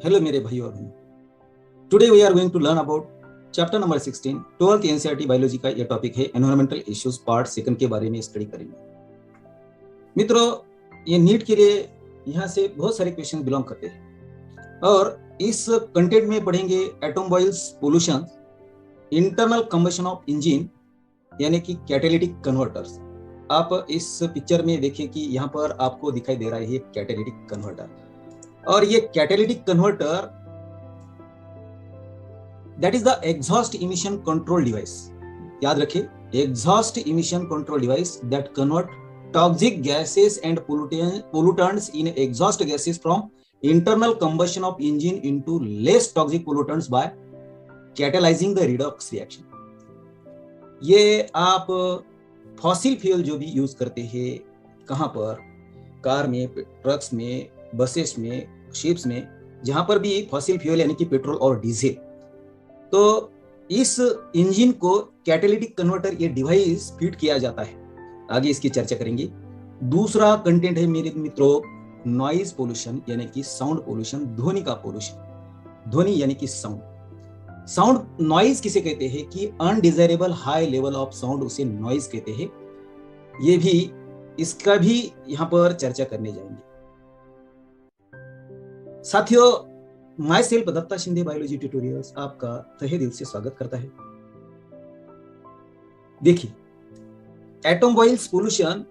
Hello मेरे भाई और बहनों, today we are going to learn about chapter number 16 12th NCERT biology का ये टॉपिक है एनवायरमेंटल इश्यूज पार्ट सेकंड के बारे में स्टडी करेंगे। मित्रों, ये नीट के लिए यहाँ से बहुत सारे क्वेश्चन बिलोंग करते हैं और इस कंटेंट में पढ़ेंगे automobiles pollution, internal combustion of engine यानी कि कैटालिटिक कन्वर्टर्स। आप इस पिक्चर में देखिए कि यहाँ पर आपको दिखाई दे रहा है कैटालिटिक कन्वर्टर, और ये catalytic converter that is the exhaust emission control device. याद रखिए, exhaust emission control device that convert toxic gases and pollutants in exhaust gases from internal combustion of engine into less toxic pollutants by catalyzing the redox reaction। ये आप fossil fuel जो भी use करते हैं, कहां पर, कार में, trucks में, बसेस में, शिप्स में, जहां पर भी फॉसिल फ्यूल यानी कि पेट्रोल और डीजल, तो इस इंजन को कैटालिटिक कन्वर्टर ये डिवाइस फिट किया जाता है। आगे इसकी चर्चा करेंगे। दूसरा कंटेंट है मेरे मित्रों नॉइज पोल्यूशन यानी कि साउंड पोल्यूशन, ध्वनि का पोल्यूशन। ध्वनि यानी कि साउंड। साउंड नॉइज किसे कहते हैं कि undesirable high level of sound, उसे नॉइज कहते हैं। ये भी, इसका भी यहां पर चर्चा करने जाएंगे। साथियों, myself Datta Shinde biology tutorials आपका तहे दिल से स्वागत करता है। देखिए, ऑटोमोबाइल्स पोल्यूशन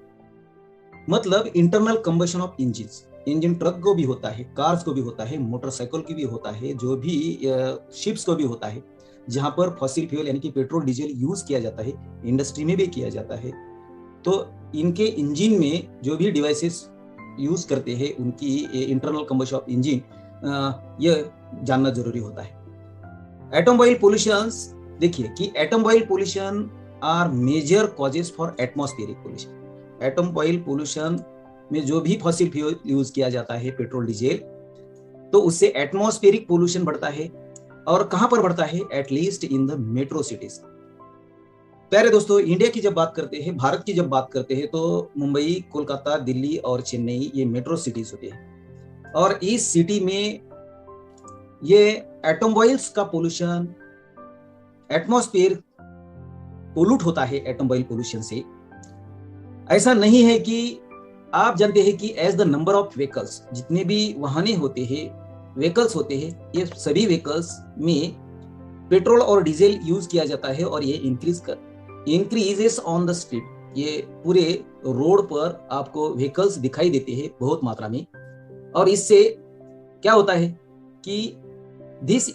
मतलब internal combustion of engines. Engine truck को भी होता है, कार्स को भी होता है, मोटरसाइकिल की भी होता है, जो भी शिप्स को भी होता है, जहां पर फॉसिल फ्यूल यानी कि पेट्रोल डीजल यूज किया जाता है, इंडस्ट्री में भी किया जाता है। तो इनके इंजन में जो भी डिवाइसेस यूज करते हैं, उनकी इंटरनल कंबशन ऑफ इंजन, ये जानना जरूरी होता है। ऑटोमोबाइल पोल्यूशंस, देखिए कि automobile pollution are major causes for atmospheric pollution. Automobile pollution में जो भी फॉसिल फ्यूल यूज किया जाता है, पेट्रोल डीजल, तो उससे एटमॉस्फेरिक पोल्यूशन बढ़ता है। और कहां पर बढ़ता है? At least in the metro cities. प्यारे दोस्तों, इंडिया की जब बात करते हैं, भारत की जब बात करते हैं, तो मुंबई, कोलकाता, दिल्ली और चेन्नई, ये मेट्रो सिटीज होती है। और इस सिटी में ये ऑटोमोबाइल्स का पोल्यूशन, एटमॉस्फेयर पोल्यूट होता है ऑटोमोबाइल पोल्यूशन से। ऐसा नहीं है कि आप जानते हैं कि as the number of vehicles, जितने भी वाहने होते हैं, व्हीकल्स होते हैं, ये सभी व्हीकल्स में पेट्रोल और डीजल यूज किया जाता है और ये इंक्रीजेस ऑन द स्ट्रीट। ये पूरे रोड पर आपको व्हीकल्स दिखाई देते हैं बहुत मात्रा में। और इससे क्या होता है कि this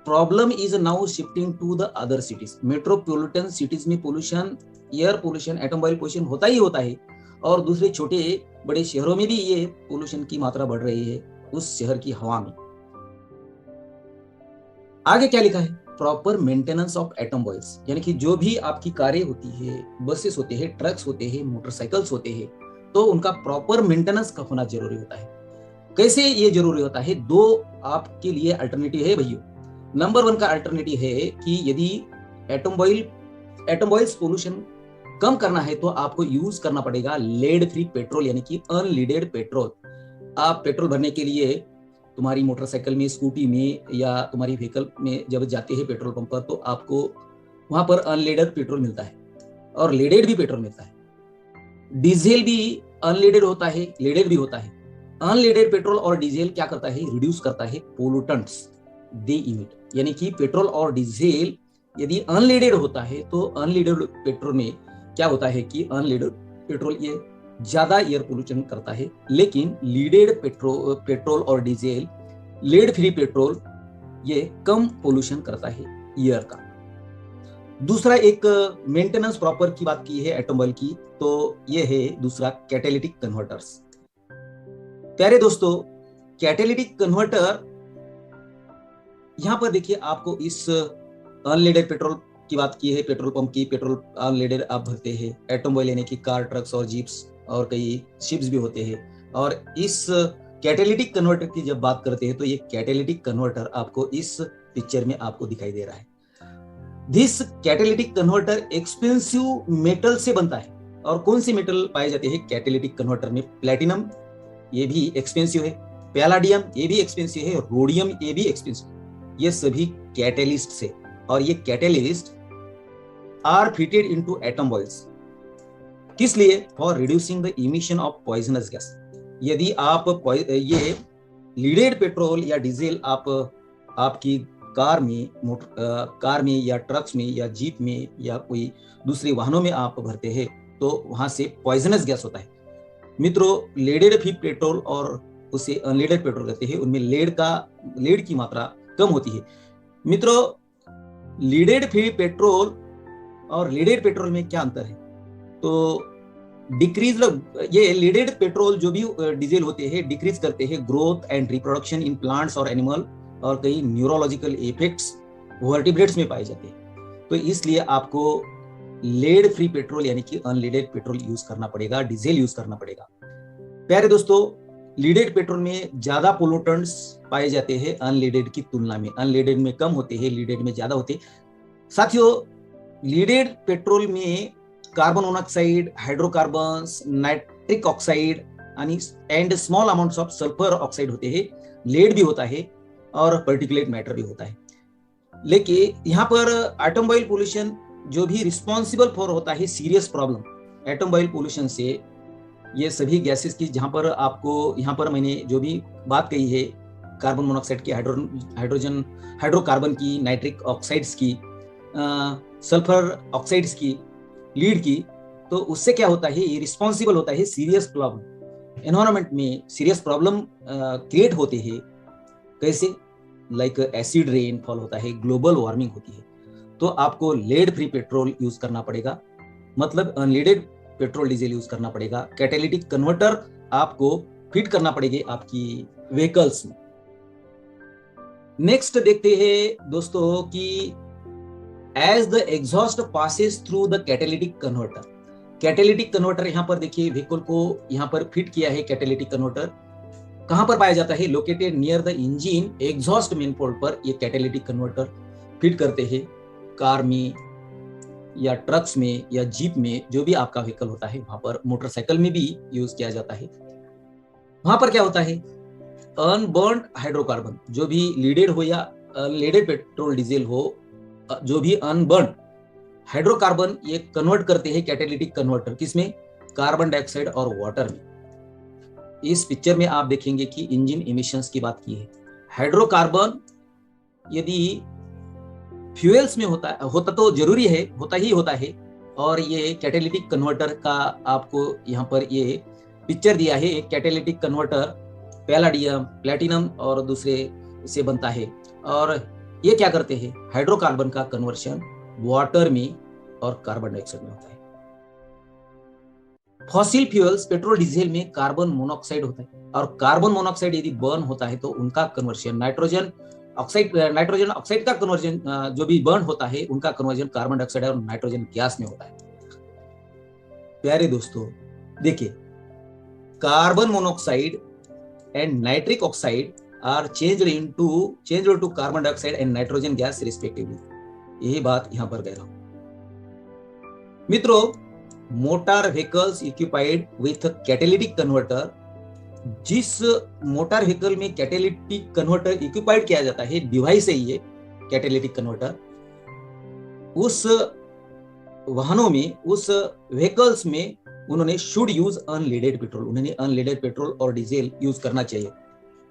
problem is now shifting to the other cities. Metropolitan cities में pollution, air pollution, automobile pollution होता ही होता है, और दूसरे छोटे बड़े शहरों में भी ये पोल्यूशन की मात्रा बढ़ रही है उस शहर की हवा में। आगे क्या लिखा है? प्रॉपर मेंटेनेंस ऑफ ऑटोमोबाइल्स, यानी कि जो भी आपकी कारें होती है, बसेस होते हैं, ट्रक्स होते हैं, मोटरसाइकिल्स होते हैं, तो उनका प्रॉपर मेंटेनेंस का होना जरूरी होता है। कैसे ये जरूरी होता है? दो आपके लिए अल्टरनेटिव है भैया। नंबर 1 का अल्टरनेटिव है कि यदि ऑटोमोबाइल्स पोल्यूशन कम करना है तो आपको यूज करना पड़ेगा लेड फ्री पेट्रोल यानी कि अनलीडेड पेट्रोल। आप पेट्रोल भरने के लिए तुम्हारी मोटरसाइकिल में, स्कूटी में या तुम्हारी व्हीकल में जब जाते हैं पेट्रोल पंप पर, तो आपको वहां पर अनलीडेड पेट्रोल मिलता है और लीडेड भी पेट्रोल मिलता है। डीजल भी अनलीडेड होता है, लीडेड भी होता है। अनलीडेड पेट्रोल और डीजल क्या करता है? रिड्यूस करता है पोल्यूटेंट्स दे इमिट। यानी कि पेट्रोल और डीजल यदि अनलीडेड होता है तो अनलीडेड पेट्रोल में क्या होता है कि अनलीडेड पेट्रोल ये ज्यादा एयर पोल्यूशन करता है, लेकिन लीडेड पेट्रोल और डीजल, लीड फ्री पेट्रोल, ये कम पोल्यूशन करता है एयर का। दूसरा, एक मेंटेनेंस प्रॉपर की बात की है ऑटोमोबाइल की, तो ये है दूसरा कैटालिटिक कन्वर्टर्स। प्यारे दोस्तों, कैटालिटिक कन्वर्टर, यहां पर देखिए आपको इस अनलीडेड पेट्रोल की बात की है, पेट्रोल पंप की, पेट्रोल अनलीडेड आप भरते हैं। ऑटोमोबाइल यानी कि कार, ट्रक्स और जीप्स और कई शिप्स भी होते हैं। और इस कैटालिटिक कन्वर्टर की जब बात करते हैं तो ये कैटालिटिक कन्वर्टर आपको इस पिक्चर में आपको दिखाई दे रहा है। This catalytic converter expensive metal से बनता है। और कौन से मेटल पाए जाते हैं कैटालिटिक कन्वर्टर में? प्लैटिनम, ये भी एक्सपेंसिव है। पैलाडियम ये भी एक्सपेंसिव है, रोडियम ये भी एक्सपेंसिव। ये सभी कैटेलिस्ट से, और ये catalyst are fitted into automobiles. किस लिए? For reducing the emission of poisonous gas. यदि आप ये लीडेड पेट्रोल या डीजल आप आपकी कार में या ट्रक्स में या जीप में या कोई दूसरे वाहनों में आप भरते हैं तो वहां से पॉइजनस गैस होता है। मित्रों, लेडेड फी पेट्रोल और उसे अनलेडेड पेट्रोल कहते हैं, उनमें लेड की मात्रा कम होती है। मित्रों, लीडेड फी पेट्रोल और लीडेड पेट्रोल में क्या अंतर है? तो डिक्रीज, ये लीडेड पेट्रोल जो भी डीजल होते हैं डिक्रीज करते हैं growth and reproduction in plants और एनिमल, और कई न्यूरोलॉजिकल इफेक्ट्स वर्टिब्रेट्स में पाए जाते हैं। तो इसलिए आपको लेड फ्री पेट्रोल यानी कि अनलीडेड पेट्रोल यूज करना पड़ेगा, डीजल यूज करना पड़ेगा। प्यारे दोस्तों, लीडेड पेट्रोल में ज्यादा पोल्यूटेंट्स पाए जाते हैं अनलीडेड की तुलना में। अनलीडेड में कम होते हैं, लीडेड में ज्यादा होते हैं। साथियों, लीडेड पेट्रोल में carbon monoxide, hydrocarbons, nitric oxide and small amounts of sulphur oxide होते हैं। लेड भी होता है और पर्टिकुलेट मैटर भी होता है। लेकिन यहाँ पर एटम ऑयल पोल्यूशन जो भी रिस्पॉन्सिबल फॉर होता है serious problem atom oil pollution से, ये सभी गैसेस की, जहां पर आपको यहाँ पर मैंने जो भी बात कही है कार्बन मोनोऑक्साइड की, हाइड्रोकार्बन की, नाइट्रिक ऑक्साइड्स की, सल्फर ऑक्साइड्स की, लीड की, तो उससे क्या होता है, ये रिस्पॉन्सिबल होता है सीरियस प्रॉब्लम। एनवायरमेंट में सीरियस प्रॉब्लम क्रिएट होते हैं। कैसे? लाइक एसिड रेनफॉल होता है, ग्लोबल वार्मिंग होती है। तो आपको लेड फ्री पेट्रोल यूज करना पड़ेगा, मतलब अनलीडेड पेट्रोल डीजल यूज करना पड़ेगा। कैटेलिटिक कन्वर्टर आपको फिट करना पड़ेगी आपकी व्हीकल्स में। नेक्स्ट देखते हैं दोस्तों कि as the exhaust passes through the catalytic converter. Catalytic converter यहाँ पर देखिए, व्हीकल को यहाँ पर फिट किया है। कैटेलिटिक कन्वर्टर कहां पर पाया जाता है? Located near the engine exhaust manifold पर ये कैटेलिटिक कन्वर्टर फिट करते हैं। कार में या ट्रक्स में या जीप में, जो भी आपका व्हीकल होता है, वहां पर मोटरसाइकिल में भी यूज किया जाता है। वहां पर क्या होता है? अनबर्न्ड हाइड्रोकार्बन, जो भी लीडेड हो या अनलीडेड पेट्रोल डीजल हो, जो भी अनबर्न्ड हाइड्रोकार्बन ये कन्वर्ट करते हैं कैटेलिटिक कन्वर्टर। किसमें? कार्बन डाइऑक्साइड और वाटर में। इस पिक्चर में आप देखेंगे कि इंजन इमिशंस की बात की है। हाइड्रोकार्बन यदि फ्यूएल्स में होता तो जरूरी है, होता ही। और ये कैटेलिटिक कन्वर्टर का आपको यहाँ पर ये पिक्चर दिया है। एक कैटेलिटिक कन्वर्टर पैलाडियम, प्लैटिनम और दूसरे से बनता है। और ये क्या करते हैं? हाइड्रोकार्बन का कन्वर्शन वाटर में और कार्बन डाइऑक्साइड में होता है। फॉसिल फ्यूल्स पेट्रोल डीजल में कार्बन मोनोऑक्साइड होता है, और कार्बन मोनोऑक्साइड यदि बर्न होता है तो उनका कन्वर्शन नाइट्रोजन ऑक्साइड का कन्वर्जन, जो भी बर्न होता है उनका कन्वर्जन कार्बन डाइऑक्साइड और नाइट्रोजन गैस में होता है। प्यारे दोस्तों, देखिए, carbon monoxide and nitric oxide are changed into carbon dioxide and nitrogen gas respectively. यही बात यहां पर कह रहा हूं। मित्रों, motor vehicles equipped with catalytic converter, जिस मोटर व्हीकल में कैटेलिटिक कन्वर्टर इक्विपाइड किया जाता है, डिवाइस है ये कैटेलिटिक कन्वर्टर, उस वाहनों में, उस व्हीकल्स में उन्होंने शुड यूज अनलीडेड पेट्रोल। उन्होंने अनलीडेड पेट्रोल और डीजल यूज करना चाहिए।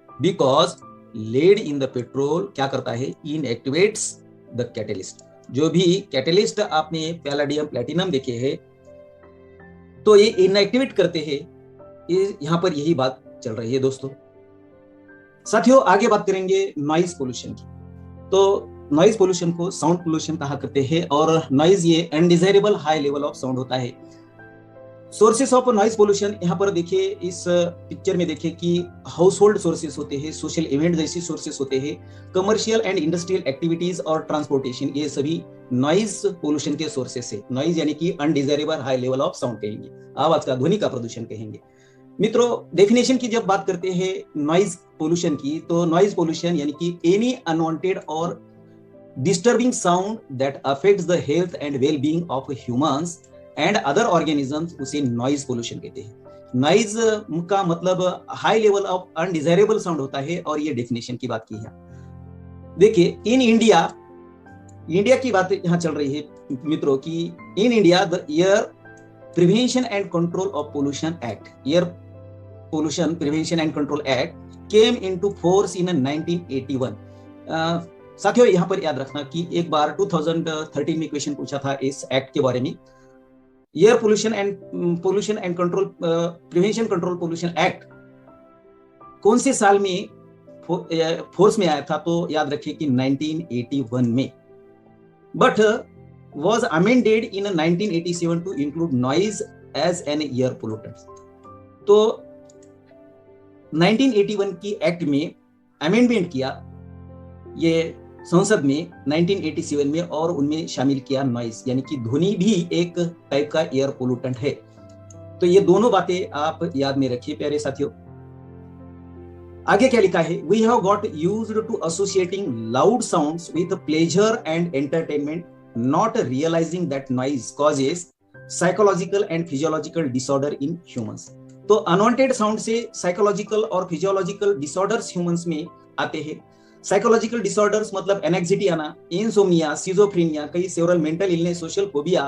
Because lead in the petrol क्या करता है? Inactivates the catalyst. जो भी कैटेलिस्ट आपने पैलाडियम, प्लैटिनम देखे हैं, तो ये इनएक्टिवेट करते हैं। यहां पर यही बात चल रही है दोस्तों। साथियों, आगे बात करेंगे नॉइज पोल्यूशन की। तो नॉइज पोल्यूशन को साउंड पोल्यूशन कहा करते हैं, और नॉइज ये undesirable high level of sound होता है। सोर्सेस ऑफ नॉइज पोल्यूशन यहाँ पर देखिए, इस पिक्चर में देखिए कि हाउस होल्ड सोर्सेस होते हैं, सोशल इवेंट जैसी सोर्सेस होते हैं, कमर्शियल एंड इंडस्ट्रियल एक्टिविटीज और ट्रांसपोर्टेशन, ये सभी नॉइज पोल्यूशन के सोर्सेस है। नॉइज यानी कि undesirable high level of sound कहेंगे, आवाज का, ध्वनि का प्रदूषण कहेंगे। मित्रों, डेफिनेशन की जब बात करते हैं नॉइज पोल्यूशन की, तो नॉइज पोल्यूशन यानी कि एनी अनवांटेड और disturbing sound that affects the health and well being of humans and other organisms उसे नॉइज पोल्यूशन कहते हैं। नॉइज का मतलब high level of undesirable sound होता है, और ये डेफिनेशन की बात की है। देखिए इन इंडिया की बात यहाँ चल रही है मित्रों की in India the air prevention and control of pollution act, air pollution prevention and control act came into force in 1981। साथियों यहाँ पर याद रखना कि एक बार 2013 में क्वेश्चन पूछा था इस एक्ट के बारे में। Air pollution and control prevention control pollution act कौन से साल में फोर्स में आया था, तो याद रखिए कि 1981 में, but was amended in 1987 to include noise as an air pollutant। तो 1981 की एक्ट में अमेंडमेंट किया ये संसद में 1987 में, और उनमें शामिल किया नॉइज, यानी कि ध्वनि भी एक टाइप का एयर पोल्यूटेंट है। तो ये दोनों बातें आप याद में रखिए प्यारे साथियों। आगे क्या लिखा है, we have got used to associating loud sounds with pleasure and entertainment, not realizing that noise causes psychological and physiological disorder in humans। तो अनवांटेड साउंड से साइकोलॉजिकल और फिजियोलॉजिकल डिसऑर्डर्स ह्यूमंस में आते हैं। साइकोलॉजिकल डिसऑर्डर्स मतलब anxiety आना, insomnia, schizophrenia, कई several mental illness, social phobia,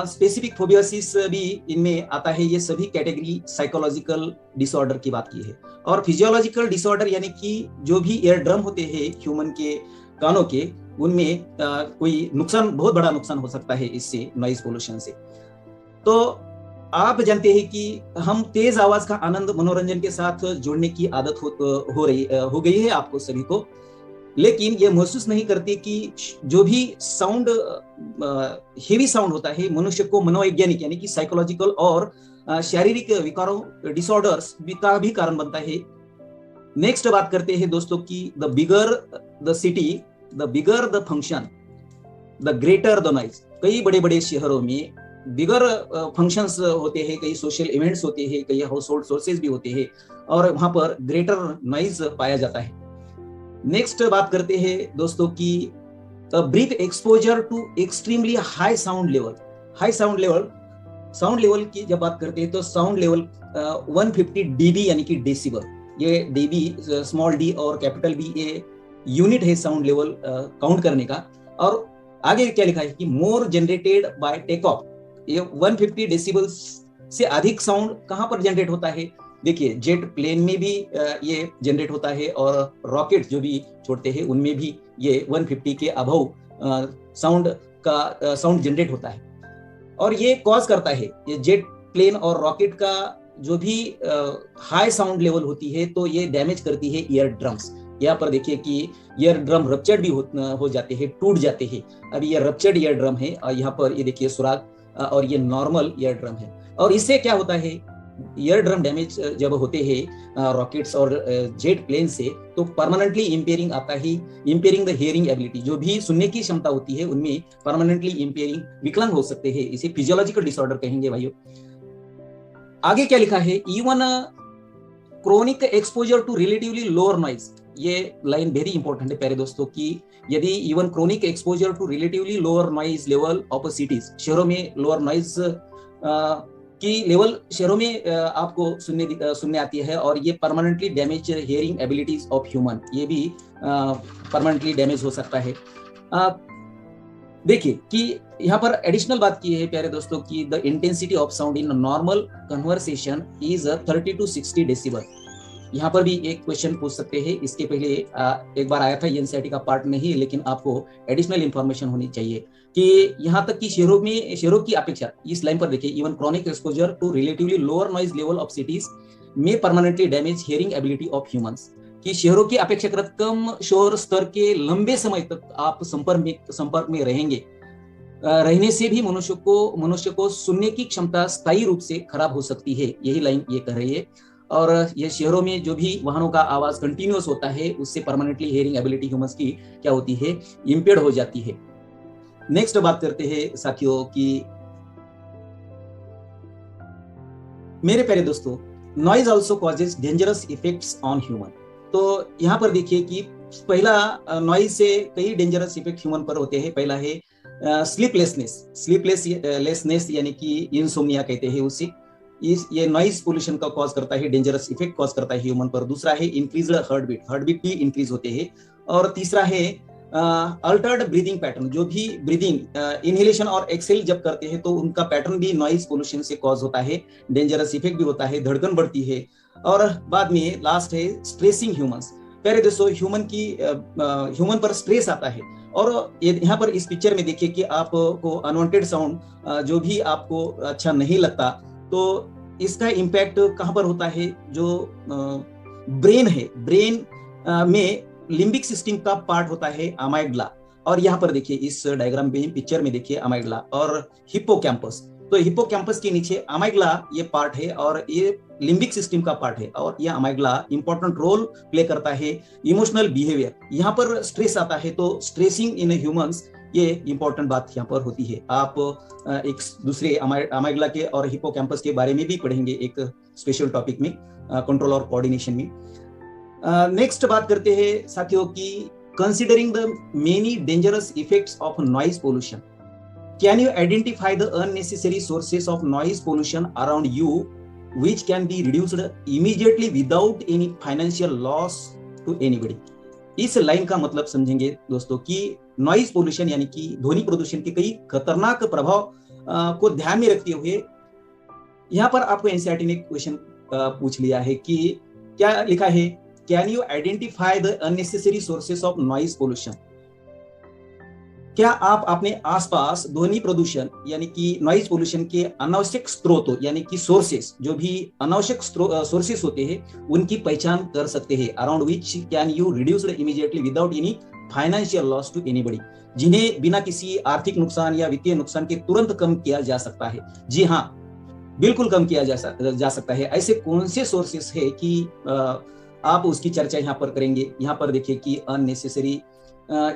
specific phobias भी इनमें आता है। ये सभी कैटेगरी साइकोलॉजिकल डिसऑर्डर की बात की है। और फिजियोलॉजिकल डिसऑर्डर यानी कि जो भी ईयर ड्रम होते हैं ह्यूमन के कानों के, उनमें कोई नुकसान, बहुत बड़ा नुकसान हो सकता है इससे, नॉइज पोल्यूशन से। तो आप जानते हैं कि हम तेज आवाज का आनंद मनोरंजन के साथ जोड़ने की आदत हो गई है आपको सभी को, लेकिन ये महसूस नहीं करते कि जो भी साउंड हेवी साउंड होता है मनुष्य को मनोवैज्ञानिक यानी कि साइकोलॉजिकल और शारीरिक विकारों डिसऑर्डर्स का भी कारण बनता है। नेक्स्ट बात करते हैं दोस्तों की the bigger the city the bigger the function the greater the noise. कई बड़े बड़े शहरों में बिगर फंक्शंस होते हैं, कई सोशल इवेंट्स होते हैं, कई हाउस होल्ड सोर्सेज भी होते हैं, और वहां पर ग्रेटर नॉइज पाया जाता है। नेक्स्ट बात करते हैं दोस्तों की brief exposure to extremely high sound level. High sound level की जब बात करते हैं तो साउंड लेवल 150 डीबी यानी कि डेसिबल। ये डीबी स्मॉल डी और कैपिटल बी ये यूनिट है साउंड लेवल काउंट करने का। और आगे क्या लिखा है कि मोर जनरेटेड बाय टेक ऑफ। ये 150 डेसिबल से अधिक साउंड कहां पर जनरेट होता है? देखिए जेट प्लेन में भी ये जनरेट होता है, और रॉकेट जो भी छोड़ते हैं उनमें भी ये 150 के अबव साउंड जनरेट होता है। और ये कॉज करता है, ये जेट प्लेन और रॉकेट का जो भी हाई साउंड लेवल होती है तो ये डैमेज करती है ईयर ड्रम्स। यहाँ पर देखिए कि ईयर ड्रम रप्चर्ड भी हो जाते हैं, टूट जाते हैं। अभी ये रप्चर्ड ईयर ड्रम है, और यहाँ पर ये देखिए सुराग, और ये नॉर्मल ईयर ड्रम है। और इससे क्या होता है, ईयर ड्रम डैमेज जब होते हैं रॉकेट्स और जेट प्लेन से, तो परमानेंटली इंपेयरिंग आता है, इंपेयरिंग द हियरिंग एबिलिटी। जो भी सुनने की क्षमता होती है उनमें परमानेंटली इंपेयरिंग, विकलांग हो सकते हैं। इसे फिजियोलॉजिकल डिसऑर्डर कहेंगे भाइयों। आगे क्या लिखा है, even chronic exposure to relatively lower noise. ये लाइन वेरी इंपॉर्टेंट है प्यारे दोस्तों कि यदि even chronic exposure to relatively lower noise level of cities, शहरों में लोअर नॉइज की लेवल शहरों में आपको सुनने आती है, और ये permanently damage hearing abilities of human, ये भी परमानेंटली डैमेज हो सकता है। देखिए कि यहाँ पर एडिशनल बात की है प्यारे दोस्तों की the intensity of sound in normal conversation is 30 to 60 decibel. यहाँ पर भी एक क्वेश्चन पूछ सकते हैं। इसके पहले एक बार आया था, एनसीईआरटी का पार्ट नहीं, लेकिन आपको एडिशनल इंफॉर्मेशन होनी चाहिए कि यहाँ तक कि शहरों की अपेक्षा, इस लाइन पर देखिए, even chronic exposure to relatively lower noise level of cities में permanently damage hearing ability of humans. कि शहरों की अपेक्षाकृत कम शोर स्तर के लंबे समय तक आप संपर्क में रहेंगे, रहने से भी मनुष्य को सुनने की क्षमता स्थायी रूप से खराब हो सकती है। यही लाइन ये कह रही है। और ये शहरों में जो भी वाहनों का आवाज कंटिन्यूअस होता है, उससे परमानेंटली हियरिंग एबिलिटी ह्यूमंस की क्या होती है, इंपेयर्ड हो जाती है। नेक्स्ट बात करते हैं साथियों कि मेरे प्यारे दोस्तों, noise also causes dangerous effects on human. तो यहाँ पर देखिए कि पहला, नॉइज से कई डेंजरस इफेक्ट ह्यूमन पर होते हैं। पहला है स्लीपलेसनेस यानी कि इंसोम्निया कहते हैं उसे, ये नॉइज पोल्यूशन का कॉज करता है, डेंजरस इफेक्ट कॉज करता है ह्यूमन पर। दूसरा है इंक्रीज्ड हार्ट बीट भी इंक्रीज होते हैं। और तीसरा है अल्टर्ड ब्रीदिंग पैटर्न, जो भी ब्रीदिंग इनहेलेशन और एक्सेल जब करते हैं तो उनका पैटर्न भी नॉइज पोल्यूशन से कॉज होता है, डेंजरस इफेक्ट भी होता है, धड़कन बढ़ती है। और बाद में लास्ट है स्ट्रेसिंग ह्यूमंस। प्यारे दोस्तों, ह्यूमन पर स्ट्रेस आता है। और यहाँ पर इस पिक्चर में देखिए कि आपको अनवांटेड साउंड जो भी आपको अच्छा नहीं लगता, तो इसका इम्पैक्ट कहाँ पर होता है? जो ब्रेन है, ब्रेन में लिम्बिक सिस्टम का पार्ट होता है अमाइगडला। और यहाँ पर देखिए इस डायग्राम में, पिक्चर में देखिए अमाइगडला और हिप्पोकैम्पस। तो हिप्पोकैम्पस के नीचे अमाइगडला ये पार्ट है और ये लिम्बिक सिस्टम का पार्ट है। और यह अमाइगडला इंपॉर्टेंट रोल प्ले करता है इमोशनल बिहेवियर। यहाँ पर स्ट्रेस आता है तो स्ट्रेसिंग इन ह्यूमंस, ये इंपॉर्टेंट बात यहाँ पर होती है। आप एक दूसरे अमाइगडला के और हिप्पोकैम्पस के बारे में भी पढ़ेंगे एक स्पेशल टॉपिक में, कंट्रोल और कोऑर्डिनेशन में। नेक्स्ट बात करते हैं साथियों की considering the many dangerous effects of noise pollution, can you identify the unnecessary sources of noise pollution around you which can be reduced immediately without any financial loss to anybody। इस line का मतलब समझेंगे दोस्तों कि noise pollution यानी कि ध्वनि प्रदूषण के कई खतरनाक प्रभाव को ध्यान में रखते हुए यहाँ पर आपको एनसीईआरटी ने क्वेश्चन पूछ लिया है कि क्या लिखा है, can you identify the unnecessary sources of noise pollution. क्या आप अपने आसपास ध्वनि प्रदूषण यानी कि नॉइज पोल्यूशन के अनावश्यक स्रोतों यानी कि सोर्सेस, जो भी अनावश्यक सोर्सेस होते हैं उनकी पहचान कर सकते हैं, around which can you reduced immediately without any financial loss to anybody, जिन्हें बिना किसी आर्थिक नुकसान या वित्तीय नुकसान के तुरंत कम किया जा सकता है। जी हाँ, बिल्कुल कम किया जा सकता है। ऐसे कौन से सोर्सेस है कि आप उसकी चर्चा यहाँ पर करेंगे। यहाँ पर देखिए कि अननेसेसरी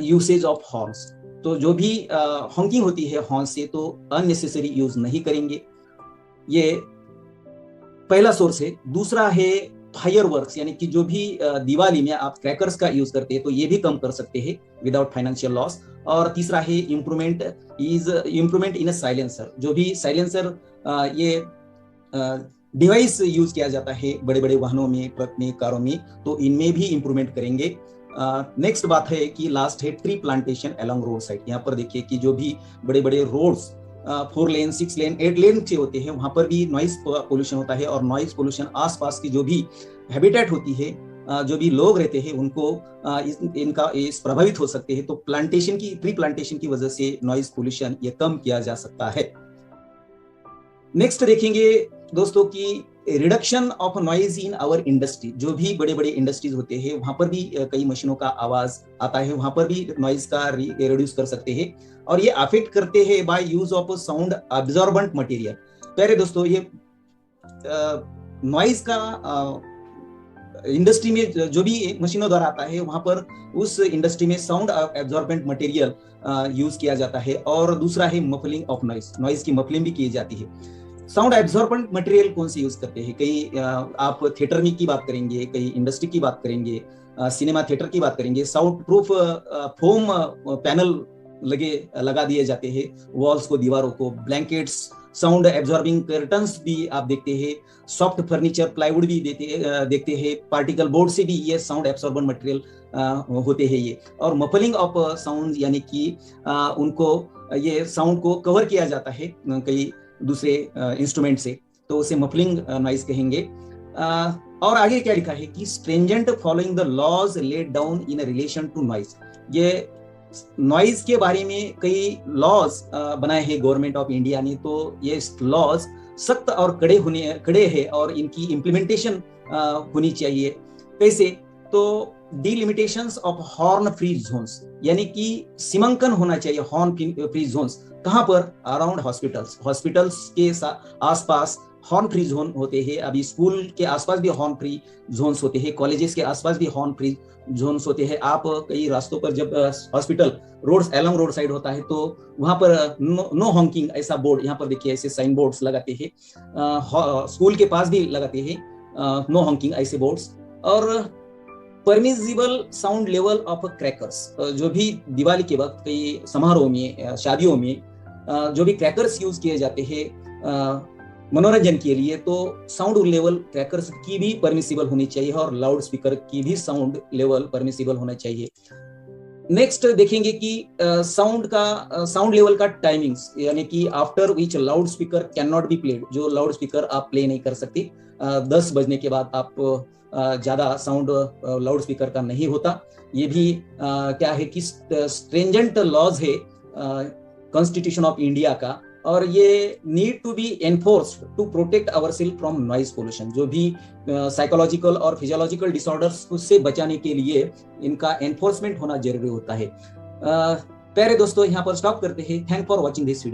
यूसेज ऑफ हॉर्न्स, तो जो भी हॉकिंग होती है हॉर्न से, तो अननेसेसरी यूज नहीं करेंगे, ये पहला सोर्स है। दूसरा है फायरवर्क्स, यानी कि जो भी दिवाली में आप क्रैकर्स का यूज करते हैं तो ये भी कम कर सकते हैं विदाउट फाइनेंशियल लॉस। और तीसरा है इम्प्रूवमेंट इन अ साइलेंसर, जो भी साइलेंसर ये डिवाइस यूज किया जाता है बड़े बड़े वाहनों में, ट्रक में, कारों में, तो इनमें भी इंप्रूवमेंट करेंगे। नेक्स्ट बात है कि लास्ट है tree plantation along road side. यहाँ पर देखिए कि जो भी बड़े बड़े रोड्स 4 लेन, 6 लेन, 8 लेन के होते हैं, वहां पर भी नॉइज पोल्यूशन होता है। और नॉइज पोल्यूशन आसपास की जो भी हैबिटेट होती है, जो भी लोग रहते हैं, उनको इनका प्रभावित हो सकते हैं। तो ट्री प्लांटेशन की वजह से नॉइज पोल्यूशन ये कम किया जा सकता है। नेक्स्ट देखेंगे दोस्तों की reduction of noise in our industry. जो भी बड़े बड़े इंडस्ट्रीज होते हैं वहां पर भी कई मशीनों का आवाज आता है, वहां पर भी नॉइज का रिड्यूस कर सकते हैं। और ये अफेक्ट करते हैं by use of sound absorbent material. प्यारे दोस्तों, ये नॉइज का इंडस्ट्री में जो भी मशीनों द्वारा आता है, वहां पर उस इंडस्ट्री में साउंड एब्जॉर्बेंट मटेरियल यूज किया जाता है। और दूसरा है मफलिंग ऑफ नॉइज, नॉइज की मफलिंग भी की जाती है। साउंड एब्जॉर्बेंट मटेरियल कौन से यूज करते हैं? कई आप थिएटर में की बात करेंगे, कई इंडस्ट्री की बात करेंगे, सिनेमा थिएटर की बात करेंगे। साउंड प्रूफ फोम पैनल लगा दिए जाते हैं वॉल्स को, दीवारों को, ब्लैंकेट्स, साउंड एब्जॉर्बिंग कर्टन्स भी आप देखते हैं, सॉफ्ट फर्नीचर, प्लाईवुड भी देखते हैं, पार्टिकल बोर्ड से भी ये साउंड एब्जॉर्बेंट मटेरियल होते हैं ये। और मफलिंग ऑफ साउंड यानी कि उनको ये साउंड को कवर किया जाता है कई दूसरे इंस्ट्रूमेंट से, तो उसे मफलिंग नॉइज कहेंगे। और आगे क्या लिखा है कि stringent following the laws laid down in relation to noise. ये नॉइज के बारे में कई लॉज बनाए हैं गवर्नमेंट ऑफ इंडिया ने, तो ये लॉज सख्त और कड़े हैं और इनकी इम्प्लीमेंटेशन होनी चाहिए। कैसे? तो डिलिमिटेशंस ऑफ हॉर्न फ्री जोन्स, यानी कि सीमांकन होना चाहिए हॉर्न फ्री जोन्स। कहां पर? अराउंड हॉस्पिटल्स के आसपास हॉर्न फ्री जोन होते हैं। अभी स्कूल के आसपास भी हॉर्न फ्री जोन्स होते हैं, कॉलेजेस के आसपास भी हॉर्न फ्री जोन्स होते हैं। आप कई रास्तों पर जब hospital road along road side होता है तो वहां पर नो हॉकिंग ऐसा बोर्ड, यहाँ पर देखिए ऐसे साइन बोर्ड्स लगाते हैं। स्कूल के पास भी लगाते हैं नो हॉकिंग ऐसे बोर्ड्स। और permissible sound level of crackers, जो भी दिवाली के वक्त कई समारोह में, शादियों में जो भी क्रैकर्स यूज किए जाते हैं मनोरंजन के लिए, तो साउंड लेवल क्रैकर्स की भी परमिसिबल होनी चाहिए और लाउड स्पीकर की भी साउंड लेवल परमिसिबल होना चाहिए। नेक्स्ट देखेंगे कि साउंड लेवल का टाइमिंग्स, यानी कि after which loud speaker can not be played, जो लाउड स्पीकर आप प्ले नहीं कर सकते। 10 बजने के बाद आप ज्यादा साउंड लाउड स्पीकर का नहीं होता। ये भी क्या है कि स्ट्रिंजेंट लॉज है कॉन्स्टिट्यूशन ऑफ इंडिया का, और ये need to be enforced to protect our self from noise pollution. जो भी साइकोलॉजिकल और फिजियोलॉजिकल डिसऑर्डर्स से बचाने के लिए इनका एनफोर्समेंट होना जरूरी होता है। प्यारे दोस्तों, यहाँ पर स्टॉप करते हैं। Thank for watching this video.